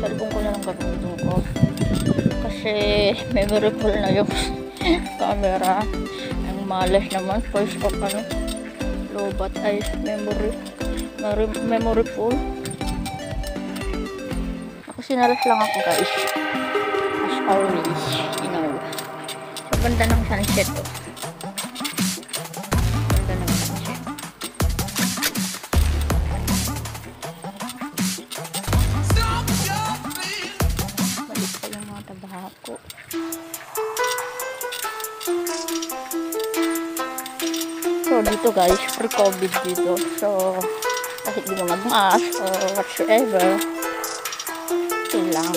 cellphone ko na lang gagamitin ko. Kasi memory full na yung camera. Ang malas naman. First of lobat ay memory full. Ako sinalas lang ako guys. As always, you know. So, ganda ng sunset to. Ganda ng sunset. Balik pa yung mga tabahako. So, dito guys, pre-COVID dito. So, kahit di mo mag-mask or whatsoever, okay lang.